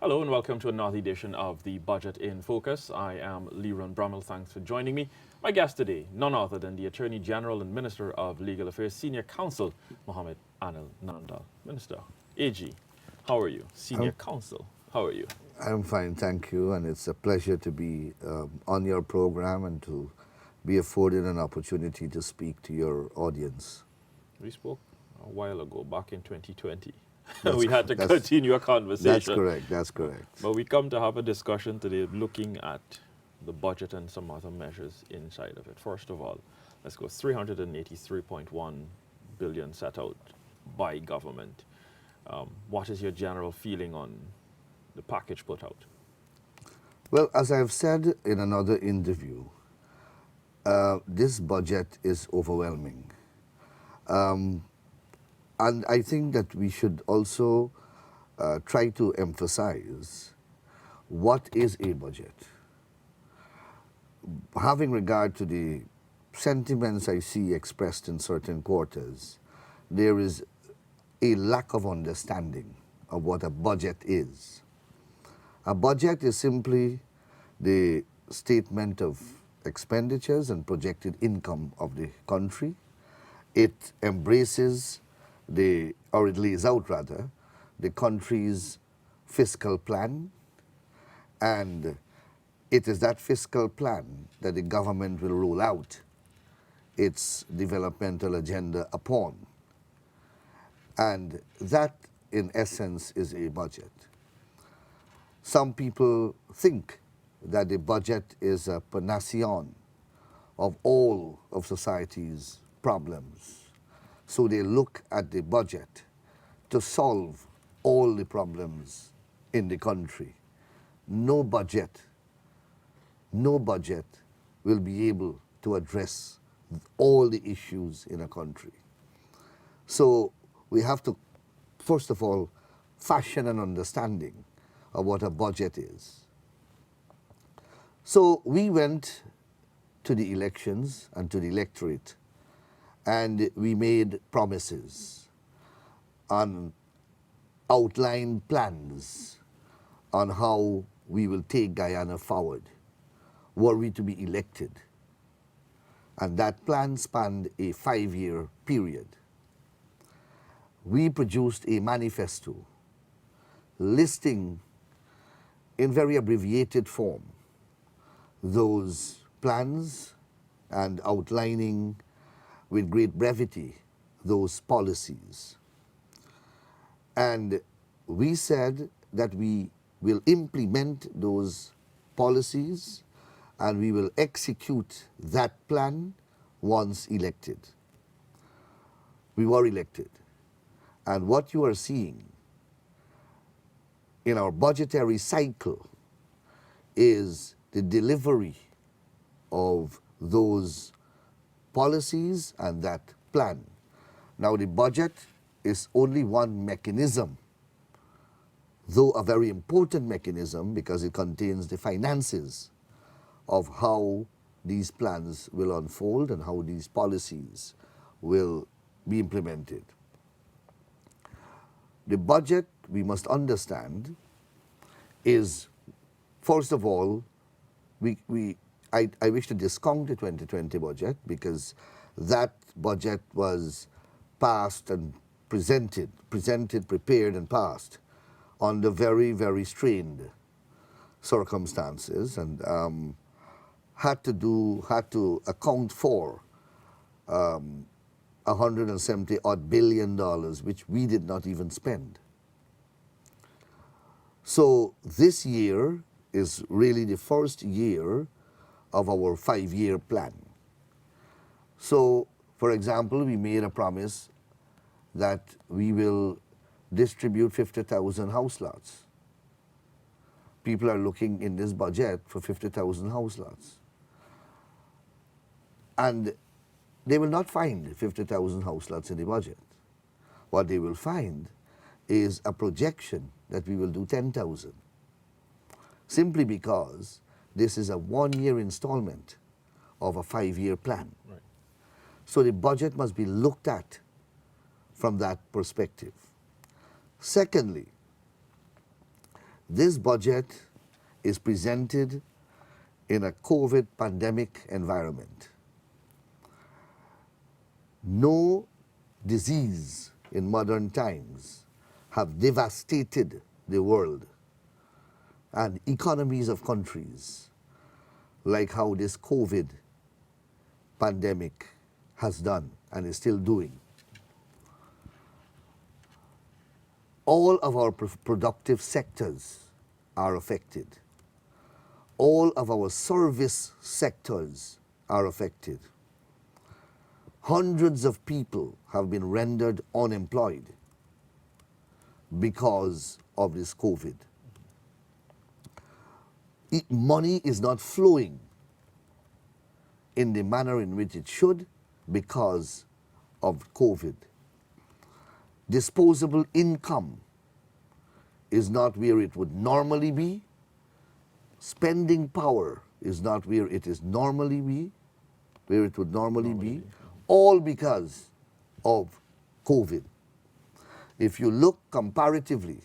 Hello and welcome to another edition of the Budget in Focus. I am Leron Brummel. Thanks for joining me. My guest today, none other than the Attorney General and Minister of Legal Affairs, Senior Counsel, Mohammed Anil Nandlall. Minister, AG, how are you? Senior Counsel, how are you? I'm fine, thank you, and it's a pleasure to be on your program and to be afforded an opportunity to speak to your audience. We spoke a while ago, back in 2020. That's We had to that's- continue a conversation. That's correct, that's correct. But we come to have a discussion today looking at the budget and some other measures inside of it. First of all, let's go 383.1 billion set out by government. What is your general feeling on the package put out? Well, as I've said in another interview, this budget is overwhelming. And I think that we should also try to emphasize what is a budget. Having regard to the sentiments I see expressed in certain quarters, there is a lack of understanding of what a budget is. A budget is simply the statement of expenditures and projected income of the country. It embraces or it lays out rather, the country's fiscal plan, and it is that fiscal plan that the government will roll out its developmental agenda upon. And that, in essence, is a budget. Some people think that the budget is a panacea of all of society's problems. So they look at the budget to solve all the problems in the country. No budget will be able to address all the issues in a country. So we have to, first of all, fashion an understanding of what a budget is. So we went to the elections and to the electorate, and we made promises on outlined plans on how we will take Guyana forward were we to be elected. And that plan spanned a 5-year period. We produced a manifesto listing in very abbreviated form those plans and outlining with great brevity those policies. And we said that we will implement those policies and we will execute that plan once elected. We were elected. And what you are seeing in our budgetary cycle is the delivery of those policies and that plan. Now the budget is only one mechanism, though a very important mechanism because it contains the finances of how these plans will unfold and how these policies will be implemented. The budget, we must understand, is, first of all, I wish to discount the 2020 budget because that budget was passed and prepared and passed under very, very strained circumstances and had to account for $170 billion, which we did not even spend. So this year is really the first year of our 5-year plan. So, for example, we made a promise that we will distribute 50,000 house lots. People are looking in this budget for 50,000 house lots. And they will not find 50,000 house lots in the budget. What they will find is a projection that we will do 10,000. Simply because this is a 1-year installment of a 5-year plan. Right. So the budget must be looked at from that perspective. Secondly, This budget is presented in a COVID pandemic environment. No disease in modern times have devastated the world and economies of countries like how this COVID pandemic has done and is still doing. All of our productive sectors are affected. All of our service sectors are affected. Hundreds of people have been rendered unemployed because of this COVID. Money is not flowing in the manner in which it should because of COVID. Disposable income is not where it would normally be. Spending power is not where it is normally be, where it would normally be, all because of COVID. If you look comparatively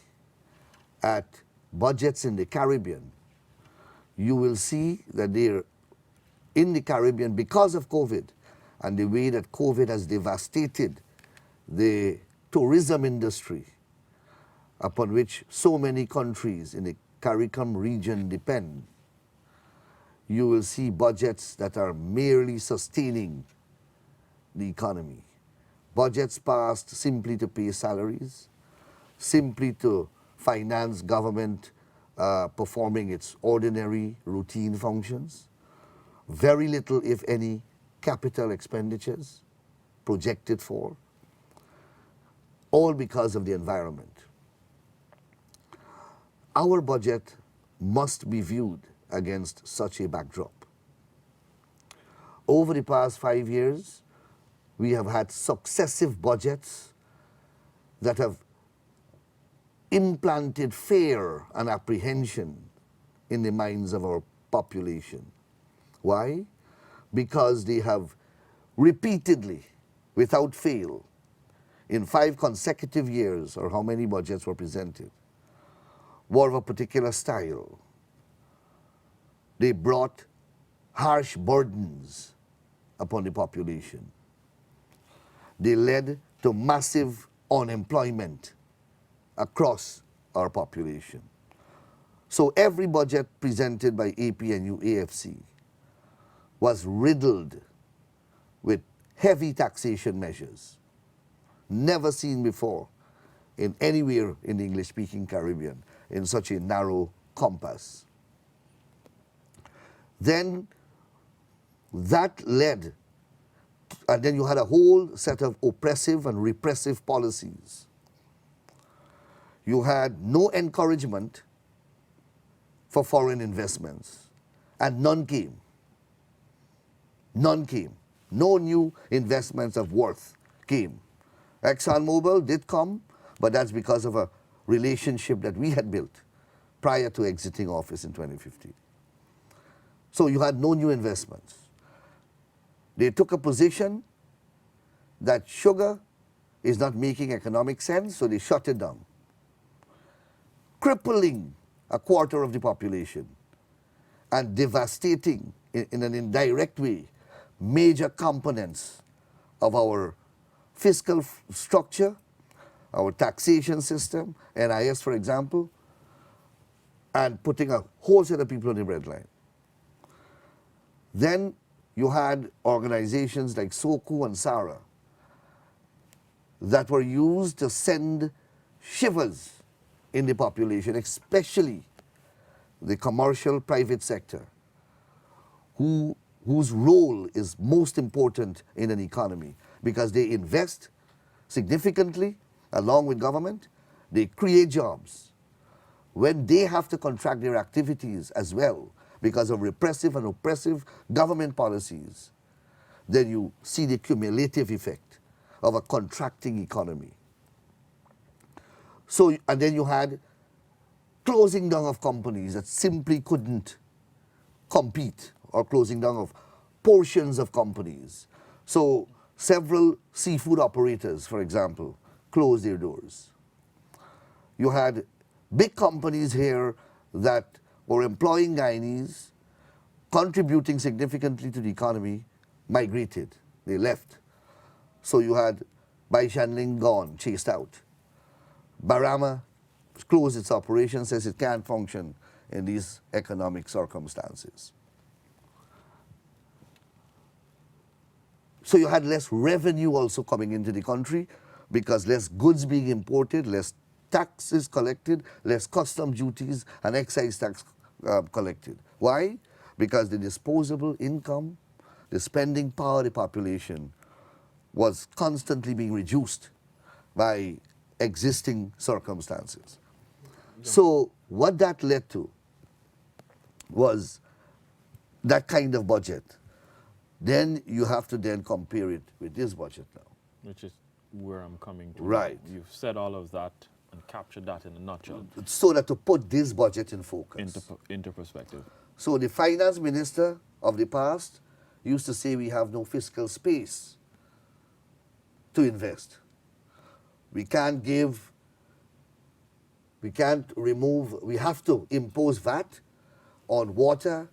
at budgets in the Caribbean, you will see that they're in the Caribbean because of COVID and the way that COVID has devastated the tourism industry upon which so many countries in the CARICOM region depend. You will see budgets that are merely sustaining the economy. Budgets passed simply to pay salaries, simply to finance government performing its ordinary routine functions. Very little, if any, capital expenditures projected for, all because of the environment. Our budget must be viewed against such a backdrop. Over the past 5 years, we have had successive budgets that have implanted fear and apprehension in the minds of our population. Why? Because they have repeatedly, without fail, in 5 consecutive years, or how many budgets were presented, were of a particular style. They brought harsh burdens upon the population. They led to massive unemployment across our population. So every budget presented by APNU AFC was riddled with heavy taxation measures, never seen before in anywhere in the English-speaking Caribbean in such a narrow compass. Then that led, and then you had a whole set of oppressive and repressive policies. You had no encouragement for foreign investments, and none came. None came. No new investments of worth came. ExxonMobil did come, but that's because of a relationship that we had built prior to exiting office in 2015. So you had no new investments. They took a position that sugar is not making economic sense, so they shut it down, crippling a quarter of the population and devastating in an indirect way major components of our fiscal structure, our taxation system, NIS for example, and putting a whole set of people on the breadline. Then you had organizations like SOKU and SARA that were used to send shivers in the population, especially the commercial private sector, whose role is most important in an economy because they invest significantly along with government, they create jobs. When they have to contract their activities as well because of repressive and oppressive government policies, then you see the cumulative effect of a contracting economy. So, and then you had closing down of companies that simply couldn't compete, or closing down of portions of companies. So several seafood operators, for example, closed their doors. You had big companies here that were employing Guyanese, contributing significantly to the economy, migrated. They left. So you had Bai Shanling gone, chased out. Barama closed its operations, says it can't function in these economic circumstances. So you had less revenue also coming into the country because less goods being imported, less taxes collected, less custom duties and excise tax collected. Why? Because the disposable income, the spending power of the population was constantly being reduced by existing circumstances. So what that led to was that kind of budget. Then you have to then compare it with this budget now. Which is where I'm coming to. Right. You've said all of that and captured that in a nutshell So that to put this budget in focus. into perspective. So the finance minister of the past used to say we have no fiscal space to invest. We can't remove, we have to impose VAT on water,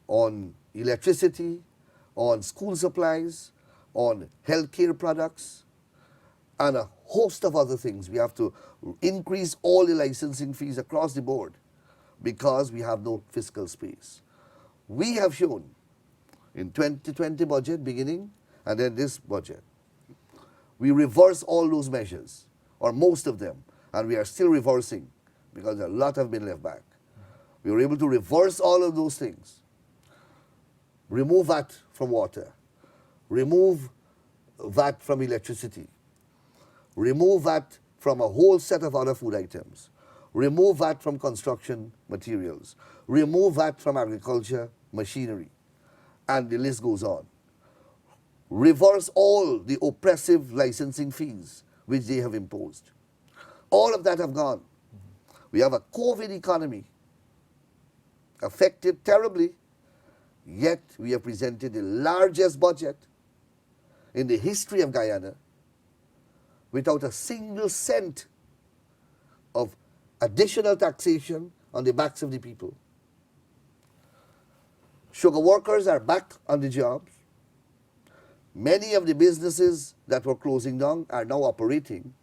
on electricity, on school supplies, on healthcare products, and a host of other things. We have to increase all the licensing fees across the board because we have no fiscal space. We have shown in 2020 budget beginning and then this budget, we reverse all those measures, or most of them, and we are still reversing because a lot have been left back. We were able to reverse all of those things. Remove VAT from water, remove VAT from electricity, remove VAT from a whole set of other food items, remove VAT from construction materials, remove VAT from agriculture machinery, and the list goes on. Reverse all the oppressive licensing fees which they have imposed. All of that have gone. We have a COVID economy affected terribly, yet we have presented the largest budget in the history of Guyana without a single cent of additional taxation on the backs of the people. Sugar workers are back on the jobs. Many of the businesses that were closing down are now operating.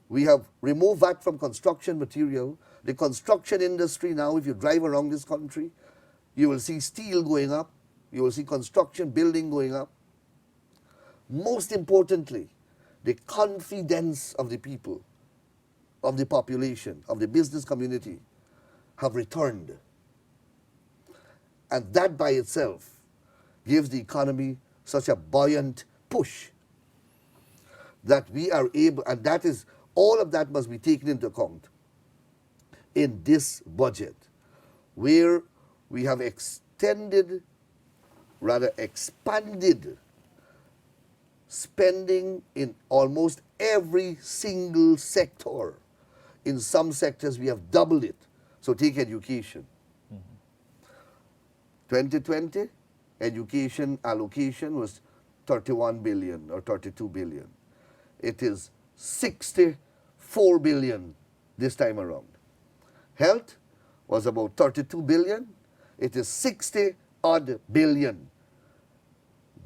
We have removed VAT from construction material. The construction industry now, if you drive around this country, you will see steel going up. You will see construction building going up. Most importantly, the confidence of the people, of the population, of the business community have returned. And that by itself gives the economy such a buoyant push that we are able, and that is, all of that must be taken into account in this budget, where we have expanded spending in almost every single sector. In some sectors, we have doubled it. So take education. 2020, education allocation was 31 billion or 32 billion. It is 64 billion this time around. Health was about 32 billion. It is 60 odd billion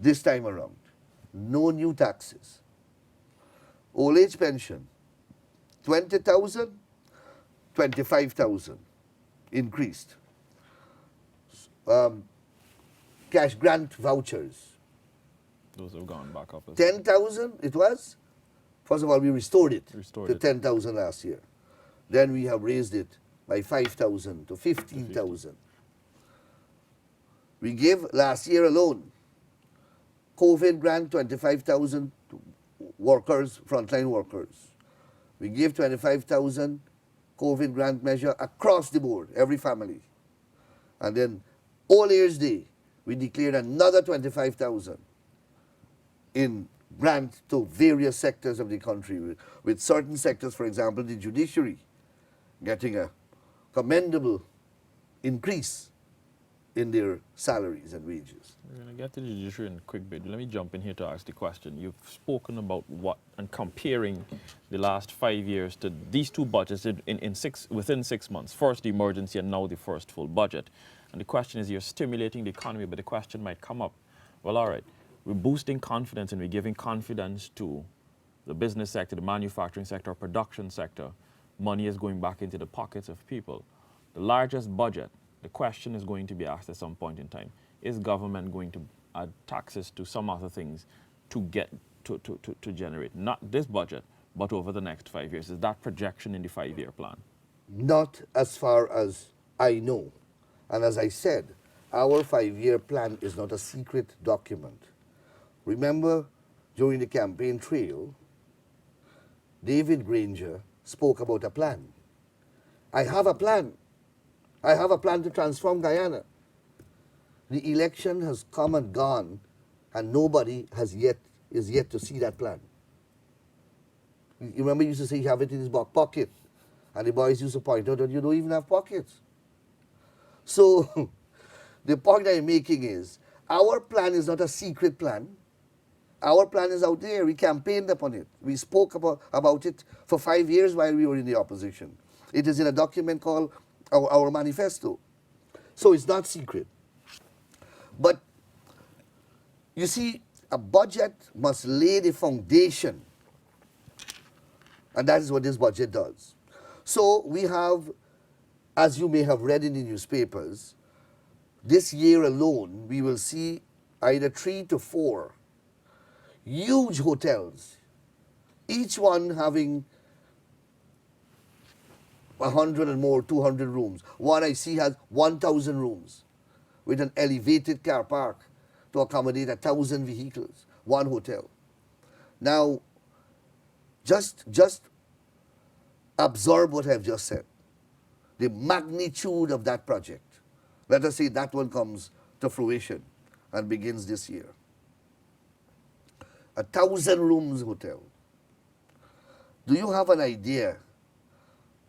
this time around. No new taxes. Old age pension, 20,000, 25,000 increased. Cash grant vouchers, Those have gone back up. 10,000 it was. First of all, we restored it to 10,000 last year. Then we have raised it by 5,000 to 15,000. We gave last year alone COVID grant 25,000 to workers, frontline workers. We gave 25,000 COVID grant measure across the board, every family. And then All Year's Day, we declared another 25,000 in grant to various sectors of the country, with certain sectors, for example, the judiciary, getting a commendable increase in their salaries and wages. We're going to get to the judiciary in a quick bit. Let me jump in here to ask the question. You've spoken about what and comparing the last 5 years to these two budgets within 6 months. First the emergency and now the first full budget. And the question is, you're stimulating the economy, but the question might come up, well, all right, we're boosting confidence and we're giving confidence to the business sector, the manufacturing sector, production sector. Money is going back into the pockets of people. The largest budget, the question is going to be asked at some point in time, is government going to add taxes to some other things to get to generate, not this budget, but over the next 5 years? Is that projection in the 5-year plan? Not as far as I know. And as I said, our 5-year plan is not a secret document. Remember, during the campaign trail, David Granger spoke about a plan. I have a plan. I have a plan to transform Guyana. The election has come and gone, and nobody is yet to see that plan. You remember he used to say he have it in his back pocket, and the boys used to point out that you don't even have pockets. So the point I'm making is, our plan is not a secret plan. Our plan is out there. We campaigned upon it. We spoke about it for 5 years while we were in the opposition. It is in a document called our manifesto. So it's not secret. But you see, a budget must lay the foundation. And that is what this budget does. So we have, as you may have read in the newspapers, this year alone, we will see either 3 to 4 huge hotels, each one having 100 and more, 200 rooms. One I see has 1,000 rooms with an elevated car park to accommodate 1,000 vehicles, one hotel. Now, just absorb what I've just said, the magnitude of that project. Let us say that one comes to fruition and begins this year. 1,000 rooms hotel. Do you have an idea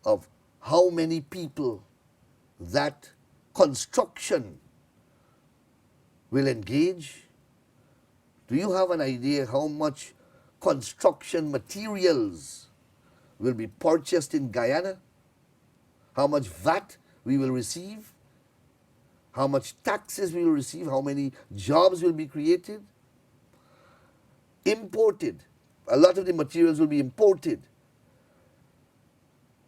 of how many people that construction will engage? Do you have an idea how much construction materials will be purchased in Guyana? How much VAT we will receive? How much taxes we will receive? How many jobs will be created? Imported. A lot of the materials will be imported.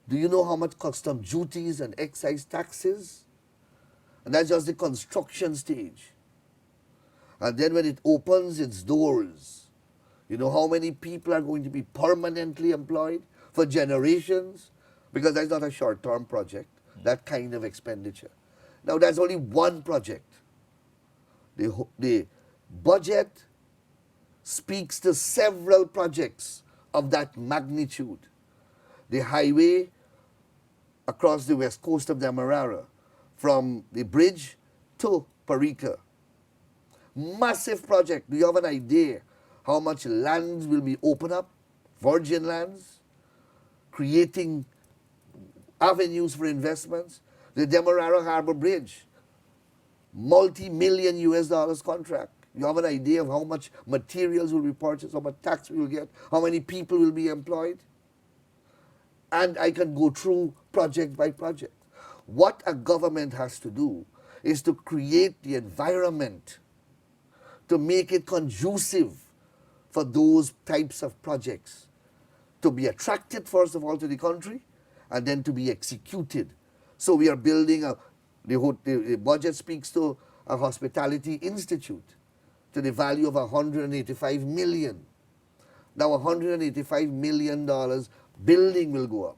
Do you know how much custom duties and excise taxes? And that's just the construction stage. And then when it opens its doors, you know how many people are going to be permanently employed for generations? Because that's not a short-term project, that kind of expenditure. Now, that's only one project. The budget speaks to several projects of that magnitude. The highway across the west coast of the Demerara, from the bridge to Parika. Massive project. Do you have an idea how much lands will be opened up? Virgin lands, creating avenues for investments. The Demerara Harbor Bridge, multi-million US contract. You have an idea of how much materials will be purchased, how much tax we will get, how many people will be employed? And I can go through project by project. What a government has to do is to create the environment to make it conducive for those types of projects to be attracted, first of all, to the country, and then to be executed. So we are building the budget speaks to a hospitality institute to the value of $185 million. Now $185 million building will go up.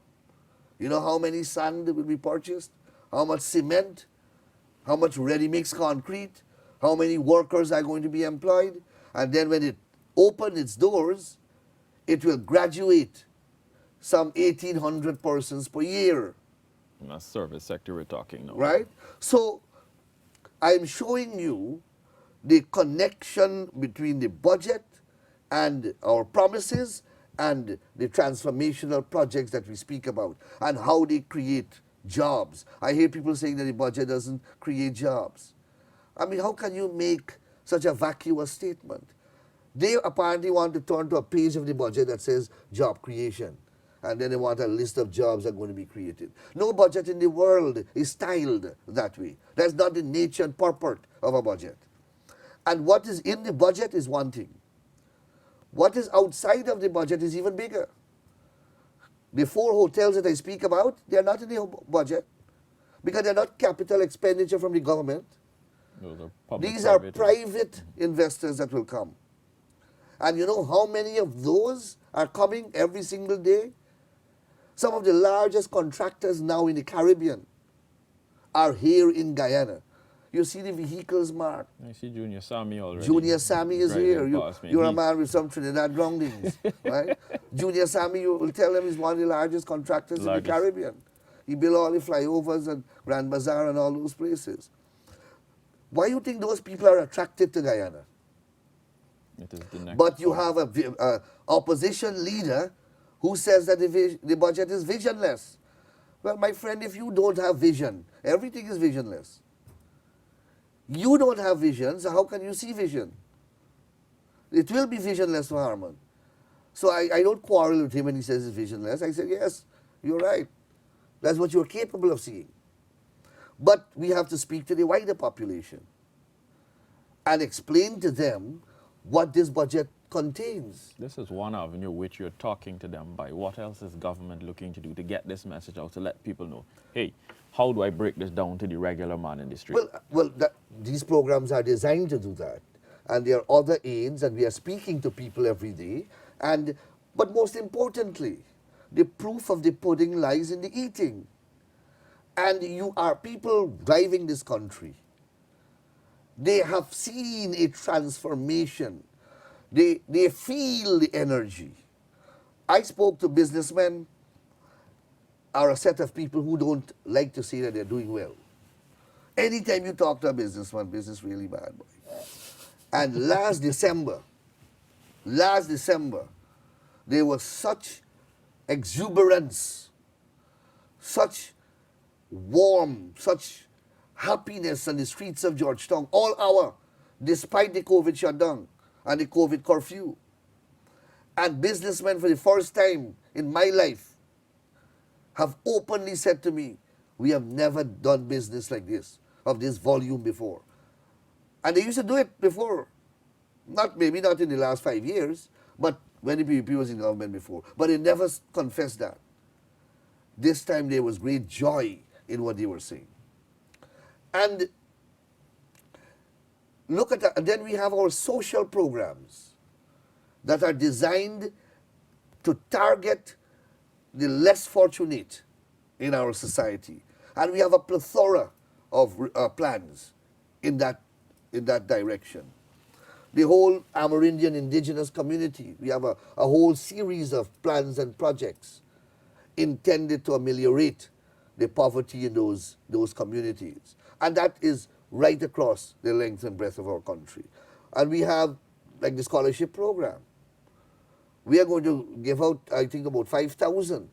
You know how many sand will be purchased? How much cement? How much ready-mix concrete? How many workers are going to be employed? And then when it opens its doors, it will graduate some 1,800 persons per year. In the service sector we're talking now. Right? So I'm showing you the connection between the budget and our promises and the transformational projects that we speak about and how they create jobs. I hear people saying that the budget doesn't create jobs. I mean, how can you make such a vacuous statement? They apparently want to turn to a page of the budget that says job creation. And then they want a list of jobs that are going to be created. No budget in the world is styled that way. That's not the nature and purport of a budget. And what is in the budget is one thing. What is outside of the budget is even bigger. The four hotels that I speak about, they are not in the budget because they're not capital expenditure from the government. Those are These are public-private. private investors that will come. And you know how many of those are coming every single day? Some of the largest contractors now in the Caribbean are here in Guyana. You see the vehicles marked. I see Junior Sammy already. Junior Sammy is driving here. past me. You're a He's- man with some Trinidad groundings, right? Junior Sammy, you will tell him, is one of the largest contractors in the Largest. Caribbean. He built all the flyovers and Grand Bazaar and all those places. Why do you think those people are attracted to Guyana? It is the next But you stop. have a opposition leader who says that the budget is visionless. Well, my friend, if you don't have vision, everything is visionless. You don't have vision, so how can you see vision? It will be visionless for Harman. So I don't quarrel with him when he says it's visionless. I say, yes, you're right. That's what you're capable of seeing. But we have to speak to the wider population and explain to them what this budget contains. This is one avenue which you're talking to them by. What else is government looking to do to get this message out, to let people know, hey, how do I break this down to the regular man in the street? These programs are designed to do that. And there are other aids, and we are speaking to people every day. But most importantly, the proof of the pudding lies in the eating. And you are people driving this country. They have seen a transformation. They feel the energy. I spoke to businessmen, are a set of people who don't like to say that they're doing well. Anytime you talk to a businessman, business really bad, boy. And last December, there was such exuberance, such warm, such happiness on the streets of Georgetown all hour, despite the COVID shutdown and the COVID curfew. And businessmen, for the first time in my life, have openly said to me, we have never done business like this, of this volume before. And they used to do it before. Maybe not in the last 5 years, but when the PPP was in government before. But they never confessed that. This time there was great joy in what they were saying. And look at that. And then we have our social programs that are designed to target the less fortunate in our society. And we have a plethora of plans in that direction. The whole Amerindian indigenous community, we have a whole series of plans and projects intended to ameliorate the poverty in those communities. And that is right across the length and breadth of our country. And we have, like, the scholarship program. We are going to give out, I think, about 5,000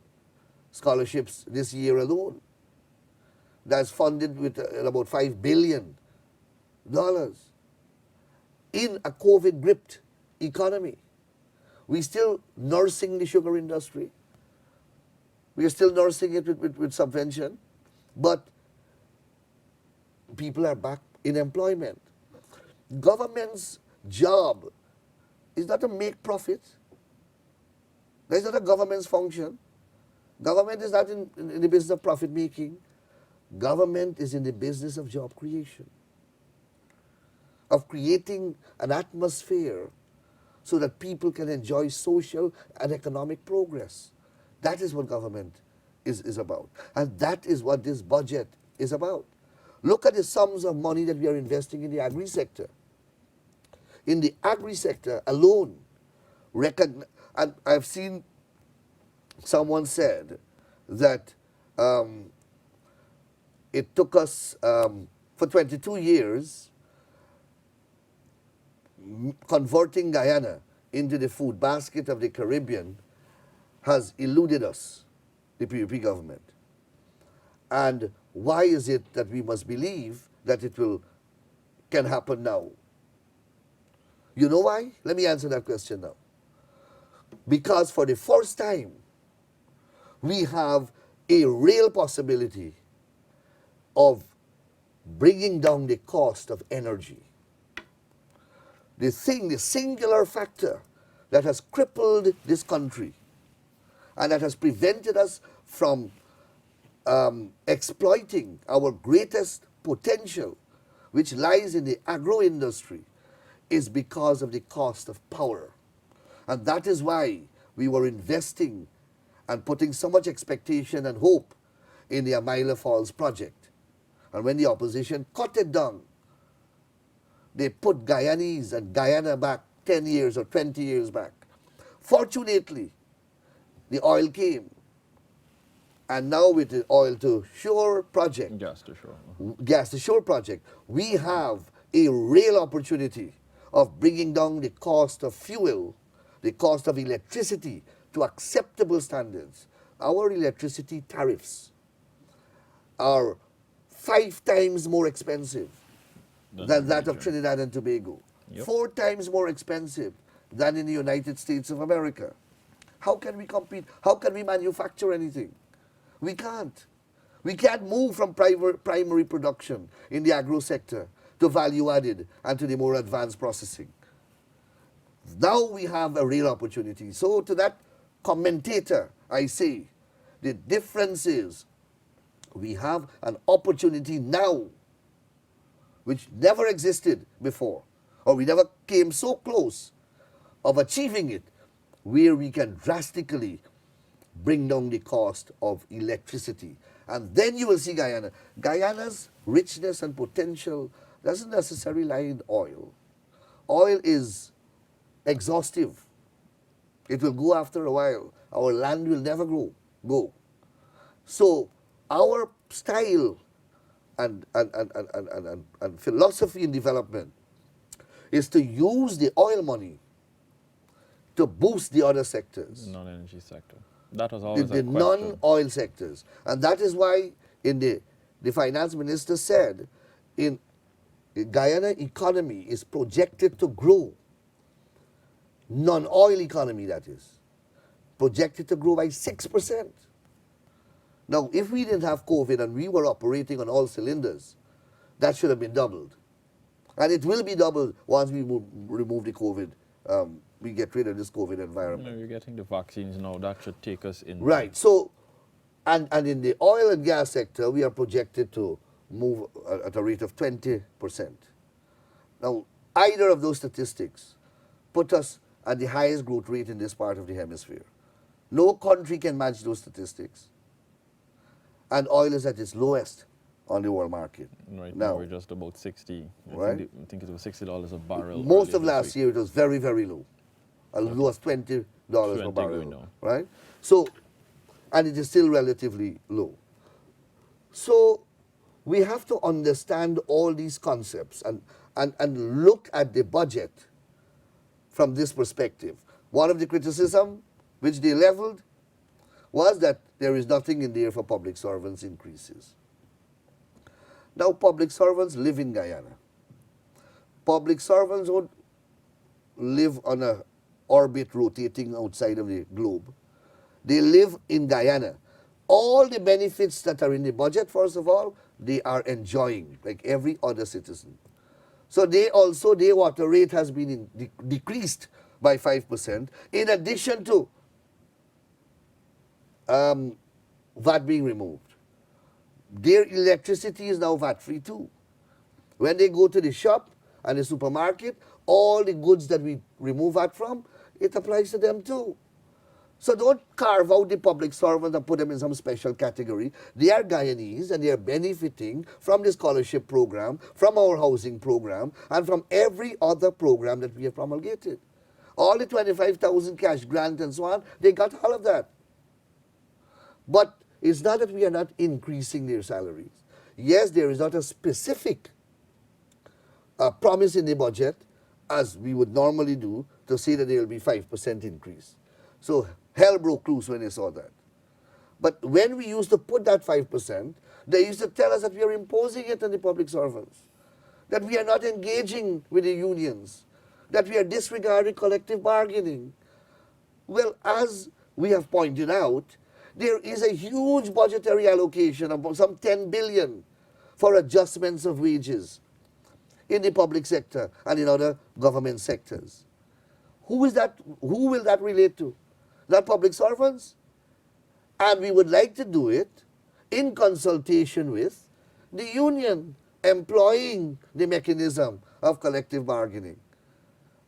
scholarships this year alone. That's funded with about $5 billion in a COVID-gripped economy. We're still nursing the sugar industry. We are still nursing it with subvention, but people are back in employment. Government's job is not to make profit. That's not a government's function. Government is not in the business of profit making. Government is in the business of job creation, of creating an atmosphere so that people can enjoy social and economic progress. That is what government is about. And that is what this budget is about. Look at the sums of money that we are investing in the agri-sector. In the agri-sector alone, and I've seen someone said that it took us, for 22 years, converting Guyana into the food basket of the Caribbean has eluded us, the PUP government. And why is it that we must believe that it will can happen now. You know why? Let me answer that question now. Because for the first time, we have a real possibility of bringing down the cost of energy. The singular factor that has crippled this country and that has prevented us from exploiting our greatest potential, which lies in the agro industry, is because of the cost of power. And that is why we were investing and putting so much expectation and hope in the Amila Falls project. And when the opposition cut it down, they put Guyanese and Guyana back 10 years or 20 years back. Fortunately, the oil came. And now with the oil to shore project, gas to shore project, we have a real opportunity of bringing down the cost of fuel, the cost of electricity to acceptable standards. Our electricity tariffs are 5 times more expensive than that of Trinidad and Tobago. Yep. 4 times more expensive than in the United States of America. How can we compete? How can we manufacture anything? We can't. We can't move from primary production in the agro sector to value added and to the more advanced processing. Now we have a real opportunity. So to that commentator, I say, the difference is we have an opportunity now which never existed before, or we never came so close of achieving it, where we can drastically bring down the cost of electricity. And then you will see Guyana. Guyana's richness and potential doesn't necessarily lie in oil. Oil is exhaustive. It will go after a while. Our land will never go. So our style and philosophy in development is to use the oil money to boost the other sectors. The non-energy sector. That was always the non-oil sectors. And that is why in the finance minister said in Guyana economy is projected to grow. Non-oil economy, that is. Projected to grow by 6%. Now, if we didn't have COVID and we were operating on all cylinders, that should have been doubled. And it will be doubled once we remove the COVID. We get rid of this COVID environment. We're getting the vaccines now. That should take us in. Right. So, and in the oil and gas sector, we are projected to move at a rate of 20%. Now, either of those statistics put us at the highest growth rate in this part of the hemisphere. No country can match those statistics. And oil is at its lowest on the world market. Right now we're just about 60. Right? I think it was $60 a barrel. Most of last year it was very, very low. As low as $20 per barrel. Right? So, and it is still relatively low. So, we have to understand all these concepts and look at the budget from this perspective. One of the criticism which they leveled was that there is nothing in there for public servants increases. Now, public servants live in Guyana. Public servants would live on a orbit rotating outside of the globe. They live in Guyana. All the benefits that are in the budget, first of all, they are enjoying, like every other citizen. So their water rate has been decreased by 5%, in addition to VAT being removed. Their electricity is now VAT-free too. When they go to the shop and the supermarket, all the goods that we remove VAT from, it applies to them too. So don't carve out the public servants and put them in some special category. They are Guyanese and they are benefiting from the scholarship program, from our housing program, and from every other program that we have promulgated. All the 25,000 cash grant and so on, they got all of that. But it's not that we are not increasing their salaries. Yes, there is not a specific promise in the budget, as we would normally do, to say that there will be 5% increase. So hell broke loose when they saw that. But when we used to put that 5%, they used to tell us that we are imposing it on the public servants. that we are not engaging with the unions, that we are disregarding collective bargaining. Well, as we have pointed out, there is a huge budgetary allocation of some 10 billion for adjustments of wages in the public sector and in other government sectors. Who is that? Who will that relate to? Not public servants. And we would like to do it in consultation with the union, employing the mechanism of collective bargaining.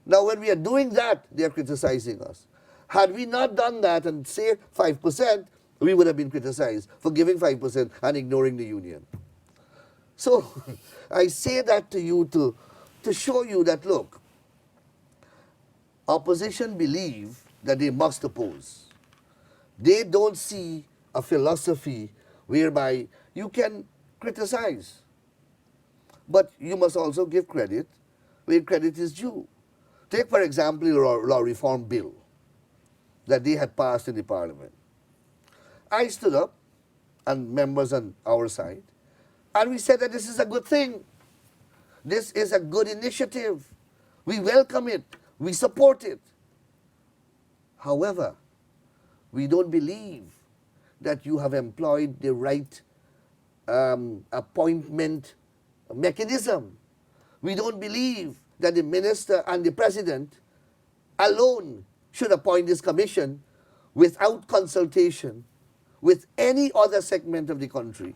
Now, when we are doing that, they are criticizing us. Had we not done that and say 5%, we would have been criticized for giving 5% and ignoring the union. So I say that to you to show you that, look, opposition believe that they must oppose. They don't see a philosophy whereby you can criticize, but you must also give credit where credit is due. Take, for example, the law reform bill that they had passed in the parliament. I stood up, and members on our side, and we said that this is a good thing. This is a good initiative. We welcome it. We support it. However, we don't believe that you have employed the right appointment mechanism. We don't believe that the minister and the president alone should appoint this commission without consultation with any other segment of the country,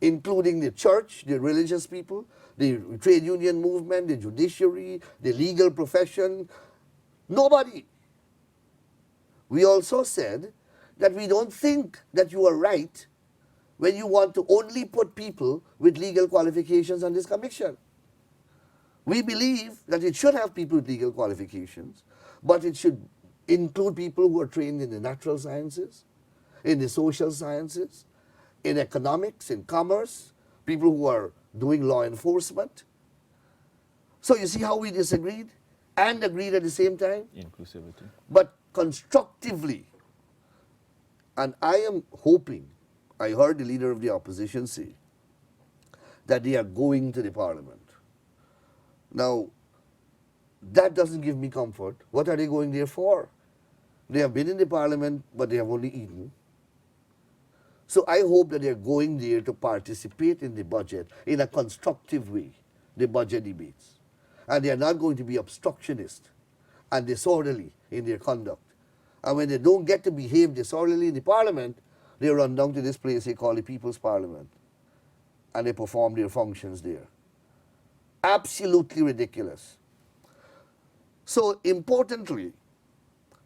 including the church, the religious people, the trade union movement, the judiciary, the legal profession. Nobody. We also said that we don't think that you are right when you want to only put people with legal qualifications on this commission. We believe that it should have people with legal qualifications, but it should include people who are trained in the natural sciences, in the social sciences, in economics, in commerce, people who are doing law enforcement. So you see how we disagreed and agreed at the same time? Inclusivity. But constructively. And I am hoping, I heard the leader of the opposition say, that they are going to the parliament. Now, that doesn't give me comfort. What are they going there for? They have been in the parliament, but they have only eaten. So I hope that they are going there to participate in the budget in a constructive way, the budget debates. And they are not going to be obstructionist and disorderly in their conduct. And when they don't get to behave disorderly in the parliament, they run down to this place they call the People's Parliament. And they perform their functions there. Absolutely ridiculous. So importantly,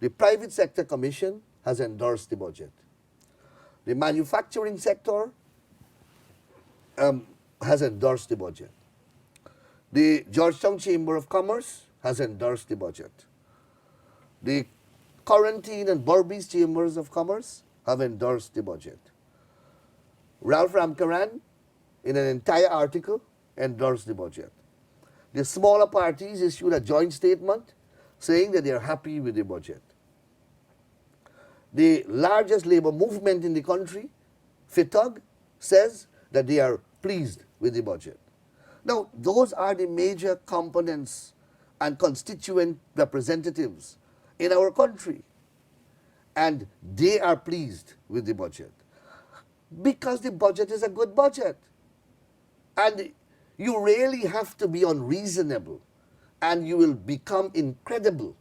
the Private Sector Commission has endorsed the budget. The manufacturing sector has endorsed the budget. The Georgetown Chamber of Commerce has endorsed the budget. The Quarantine and Berbice Chambers of Commerce have endorsed the budget. Ralph Ramkaran, in an entire article, endorsed the budget. The smaller parties issued a joint statement saying that they are happy with the budget. The largest labor movement in the country, FITUG, says that they are pleased with the budget. Now, those are the major components and constituent representatives in our country. And they are pleased with the budget because the budget is a good budget. And you really have to be unreasonable and you will become incredible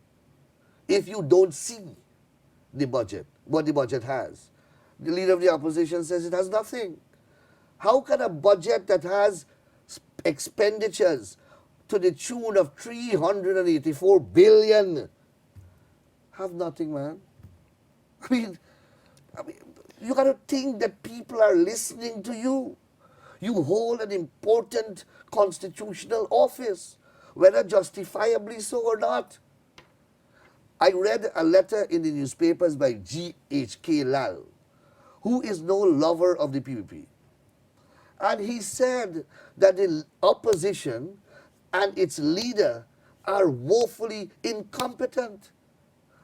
if you don't see the budget, what the budget has. The leader of the opposition says it has nothing. How can a budget that has expenditures to the tune of 384 billion have nothing, man? I mean, you got to think that people are listening to you. You hold an important constitutional office, whether justifiably so or not. I read a letter in the newspapers by G.H.K. Lal, who is no lover of the PPP. And he said that the opposition and its leader are woefully incompetent.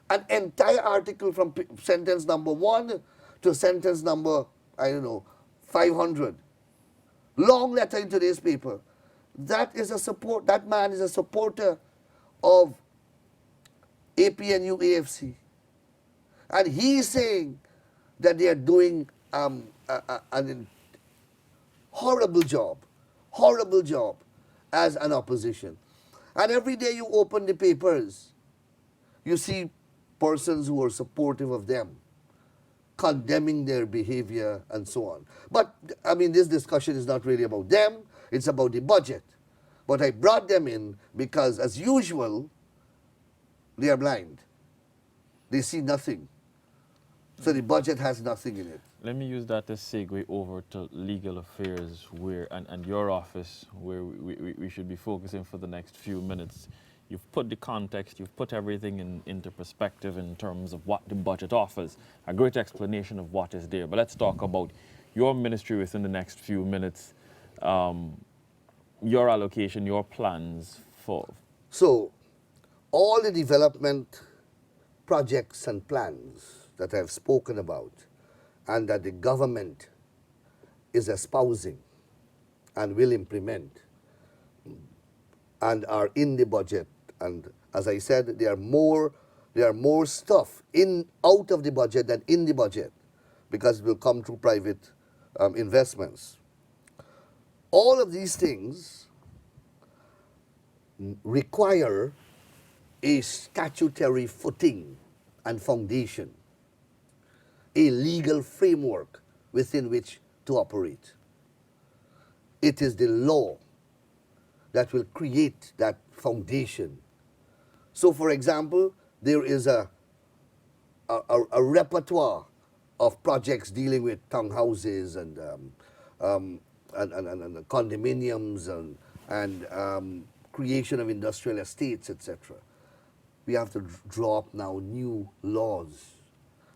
An entire article from sentence number 1 to sentence number, 500. Long letter in today's paper. That man is a supporter of APNU AFC. And he is saying that they are doing an horrible job as an opposition. And every day you open the papers, you see persons who are supportive of them, condemning their behavior and so on. But, I mean, this discussion is not really about them, it's about the budget. But I brought them in because, as usual, they are blind. They see nothing. So the budget has nothing in it. Let me use that to segue over to legal affairs and your office, where we should be focusing for the next few minutes. You've put the context, you've put everything into perspective in terms of what the budget offers, a great explanation of what is there. But let's talk about your ministry within the next few minutes, your allocation, your plans for. So, all the development projects and plans that I've spoken about and that the government is espousing and will implement and are in the budget. And as I said, there are more stuff out of the budget than in the budget because it will come through private investments. All of these things require a statutory footing and foundation, a legal framework within which to operate. It is the law that will create that foundation. So, for example, there is a repertoire of projects dealing with townhouses and condominiums and creation of industrial estates, etc. We have to draw up now new laws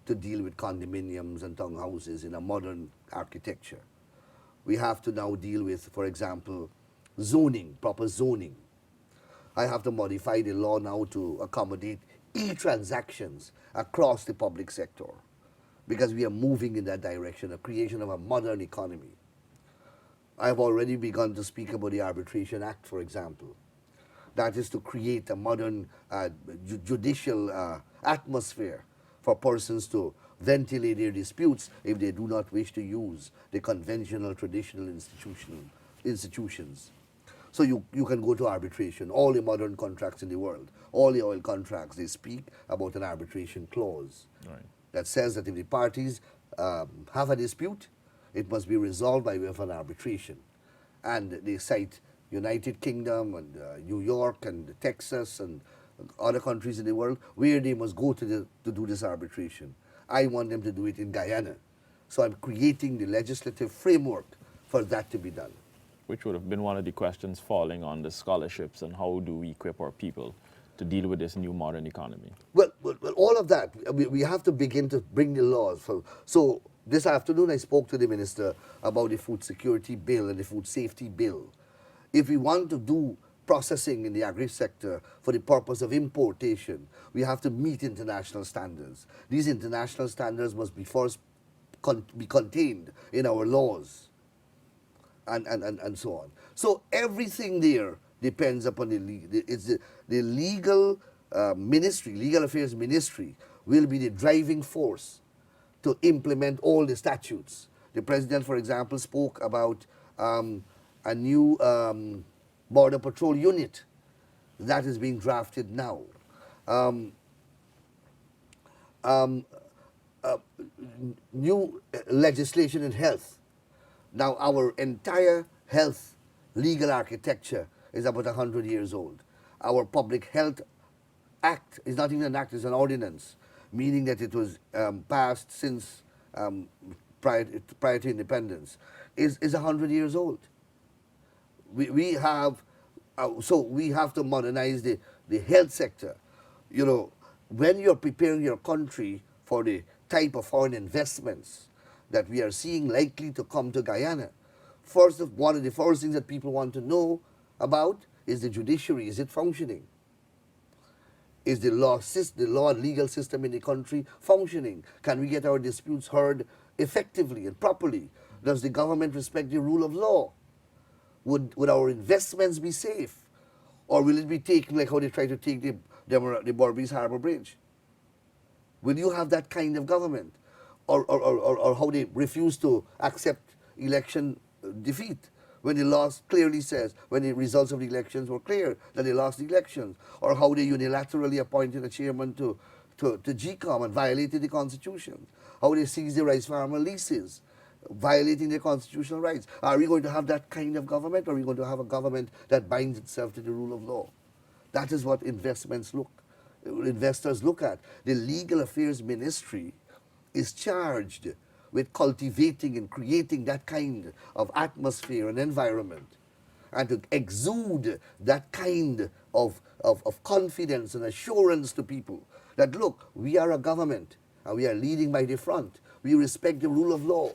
to deal with condominiums and townhouses in a modern architecture. We have to now deal with, for example, zoning, proper zoning. I have to modify the law now to accommodate e-transactions across the public sector because we are moving in that direction, a creation of a modern economy. I have already begun to speak about the Arbitration Act, for example. That is to create a modern judicial atmosphere for persons to ventilate their disputes if they do not wish to use the conventional, traditional institutions. So you can go to arbitration. All the modern contracts in the world, all the oil contracts, they speak about an arbitration clause that says that if the parties have a dispute, it must be resolved by way of an arbitration. And they cite United Kingdom and New York and Texas and other countries in the world where they must go to do this arbitration. I want them to do it in Guyana. So I'm creating the legislative framework for that to be done. Which would have been one of the questions falling on the scholarships and how do we equip our people to deal with this new modern economy? Well, all of that, we have to begin to bring the laws. So this afternoon I spoke to the minister about the food security bill and the food safety bill. If we want to do processing in the agri-sector for the purpose of importation, we have to meet international standards. These international standards must be first be contained in our laws and so on. So everything there depends upon the legal ministry, legal affairs ministry will be the driving force to implement all the statutes. The president, for example, spoke about a new border patrol unit that is being drafted now. New legislation in health. Now our entire health legal architecture is about 100 years old. Our Public Health Act is not even an act, it's an ordinance, meaning that it was passed since prior to independence, is 100 years old. We have to modernize the health sector. You know, when you're preparing your country for the type of foreign investments that we are seeing likely to come to Guyana, one of the first things that people want to know about is the judiciary. Is it functioning? Is the law and legal system in the country functioning? Can we get our disputes heard effectively and properly? Does the government respect the rule of law? would our investments be safe? Or will it be taken like how they try to take the Berbice Harbour Bridge? Will you have that kind of government? Or how they refuse to accept election defeat when the law clearly says, when the results of the elections were clear that they lost the elections? Or how they unilaterally appointed a chairman to GCOM and violated the Constitution? How they seized the rice farmer leases, violating their constitutional rights? Are we going to have that kind of government, or are we going to have a government that binds itself to the rule of law? That is what investors look at. The Legal Affairs Ministry is charged with cultivating and creating that kind of atmosphere and environment, and to exude that kind of confidence and assurance to people that, look, we are a government and we are leading by the front. We respect the rule of law.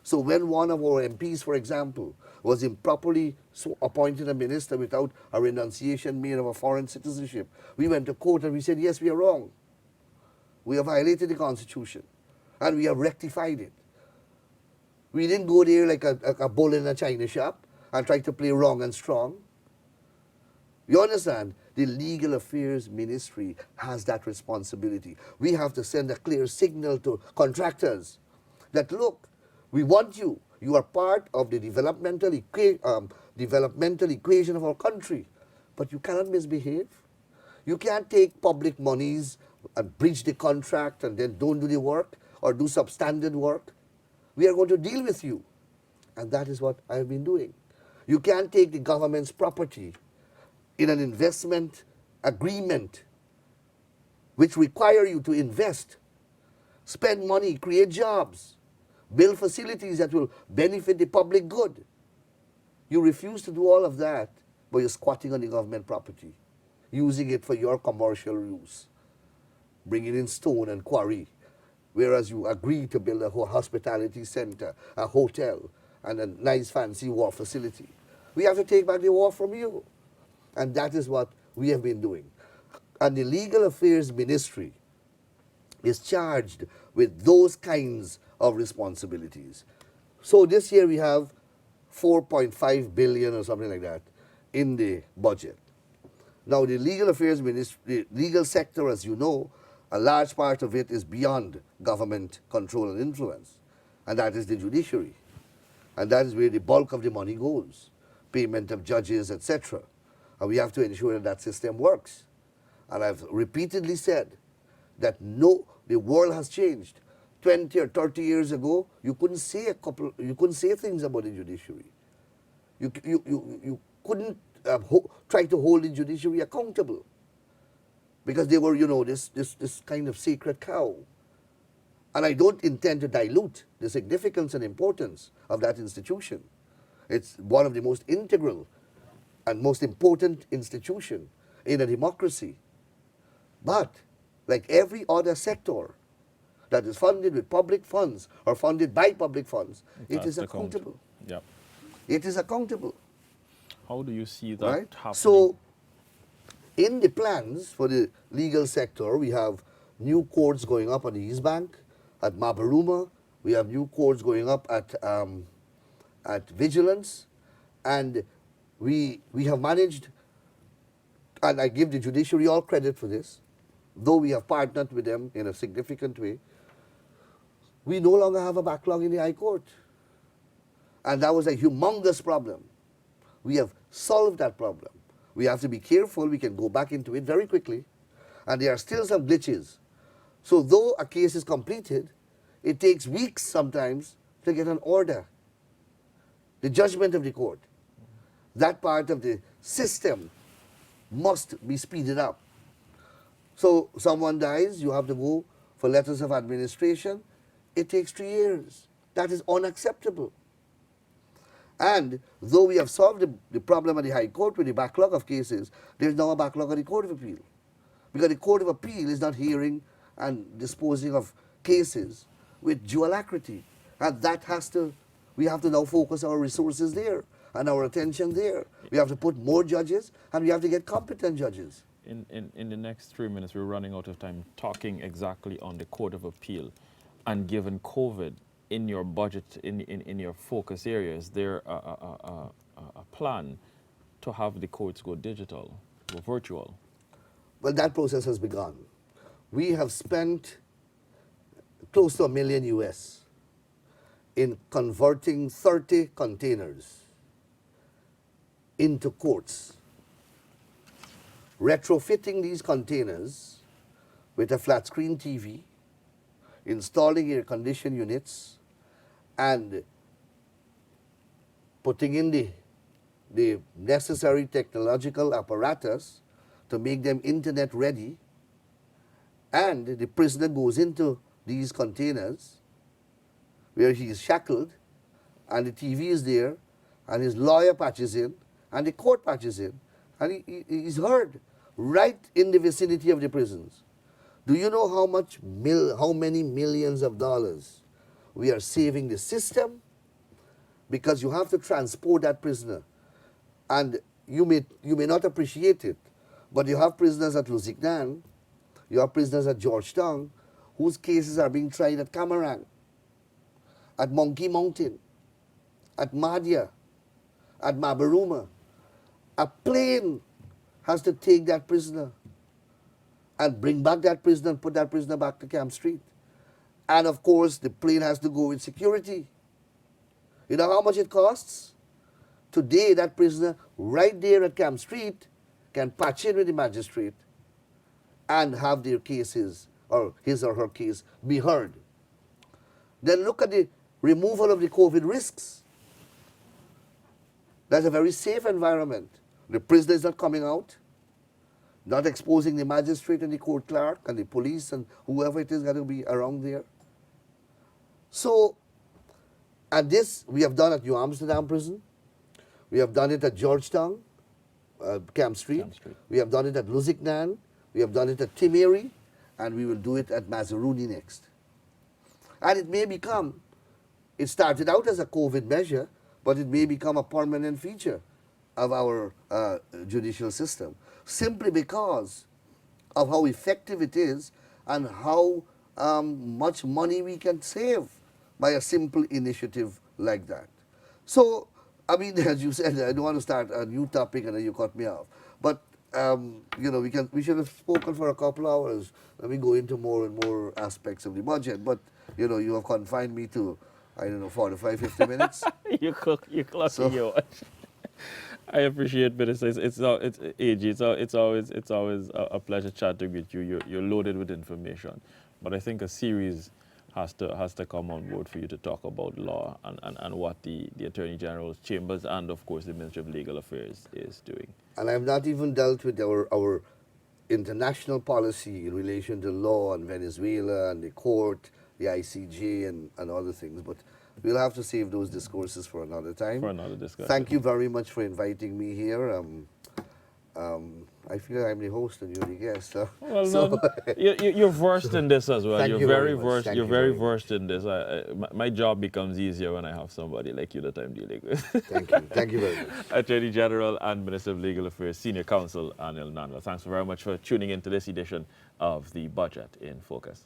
So when one of our MPs, for example, was improperly appointed a minister without a renunciation made of a foreign citizenship, we went to court and we said, yes, we are wrong. We have violated the Constitution and we have rectified it. We didn't go there like a bull in a china shop and try to play wrong and strong. You understand? The Legal Affairs Ministry has that responsibility. We have to send a clear signal to contractors that, look, we want you. You are part of the developmental equation of our country, but you cannot misbehave. You can't take public monies and breach the contract and then don't do the work or do substandard work. We are going to deal with you. And that is what I've been doing. You can't take the government's property in an investment agreement which require you to invest, spend money, create jobs, build facilities that will benefit the public good. You refuse to do all of that, but you're squatting on the government property, using it for your commercial use, bringing in stone and quarry, whereas you agree to build a whole hospitality center, a hotel, and a nice fancy war facility. We have to take back the war from you. And that is what we have been doing. And the Legal Affairs Ministry is charged with those kinds of responsibilities. So this year we have 4.5 billion or something like that in the budget. Now the Legal Affairs Ministry, the legal sector, as you know, a large part of it is beyond government control and influence, and that is the judiciary. And that is where the bulk of the money goes, payment of judges, etc. And we have to ensure that that system works. And I've repeatedly said that the world has changed. 20 or 30 years ago, you couldn't say things about the judiciary. You couldn't try to hold the judiciary accountable, because they were, this kind of sacred cow. And I don't intend to dilute the significance and importance of that institution. It's one of the most integral and most important institution in a democracy. But like every other sector that is funded with public funds or funded by public funds, it is accountable. Yep. It is accountable. How do you see that Right? happening? So in the plans for the legal sector, we have new courts going up on the East Bank, at Mabaruma. We have new courts going up at Vigilance. And we have managed, and I give the judiciary all credit for this, though we have partnered with them in a significant way, we no longer have a backlog in the High Court. And that was a humongous problem. We have solved that problem. We have to be careful. We can go back into it very quickly. And there are still some glitches. So though a case is completed, it takes weeks sometimes to get an order, the judgment of the court. That part of the system must be speeded up. So someone dies, you have to go for letters of administration. It takes 3 years. That is unacceptable. And though we have solved the problem at the High Court with the backlog of cases, there's now a backlog at the Court of Appeal. Because the Court of Appeal is not hearing and disposing of cases with due alacrity. And that we have to now focus our resources there and our attention there. We have to put more judges, and we have to get competent judges. In the next 3 minutes, we're running out of time talking exactly on the Court of Appeal. And given COVID in your budget, in your focus areas, there a plan to have the courts go digital, go virtual? Well, that process has begun. We have spent close to $1 million US in converting 30 containers into courts, retrofitting these containers with a flat screen TV, installing air conditioned units, and putting in the necessary technological apparatus to make them internet ready. And the prisoner goes into these containers where he is shackled, and the TV is there, and his lawyer patches in, and the court patches in, and he's heard right in the vicinity of the prisons. Do you know how many millions of dollars we are saving the system? Because you have to transport that prisoner, and you may not appreciate it, but you have prisoners at Lusignan, you have prisoners at Georgetown, whose cases are being tried at Camarang, at Monkey Mountain, at Madhya, at Mabaruma. A plane has to take that prisoner and bring back that prisoner and put that prisoner back to Camp Street. And of course, the plane has to go with security. You know how much it costs? Today, that prisoner right there at Camp Street can patch in with the magistrate and have their cases, or his or her case, be heard. Then look at the removal of the COVID risks. That's a very safe environment. The prisoner is not coming out, not exposing the magistrate and the court clerk and the police and whoever it is got to be around there. So, and this we have done at New Amsterdam Prison. We have done it at Georgetown, Camp Street. We have done it at Lusignan. We have done it at Timeri. And we will do it at Mazaruni next. And it may become, it started out as a COVID measure, but it may become a permanent feature of our judicial system, simply because of how effective it is and how much money we can save by a simple initiative like that. So, I mean, as you said, I don't want to start a new topic and then you cut me off. But, you know, we should have spoken for a couple hours. Let me go into more and more aspects of the budget. But, you know, you have confined me to, I don't know, 45, 50 minutes. you clock so, your watch. I appreciate, but it's AG. It's always a pleasure chatting with you. You're loaded with information, but I think a series has to come on board for you to talk about law and what the Attorney General's chambers and of course the Ministry of Legal Affairs is doing. And I've not even dealt with our international policy in relation to law and Venezuela and the court, the ICJ and other things, but we'll have to save those discourses for another time. For another discussion. Thank you very much for inviting me here. I feel I'm the host and you're the guest. Huh? Well, so you're versed in this as well. Thank you very versed. You're very versed in this. My job becomes easier when I have somebody like you that I'm dealing with. Thank you. Thank you very much. Attorney General and Minister of Legal Affairs, Senior Counsel Anil Nandlall. Thanks very much for tuning into this edition of the Budget in Focus.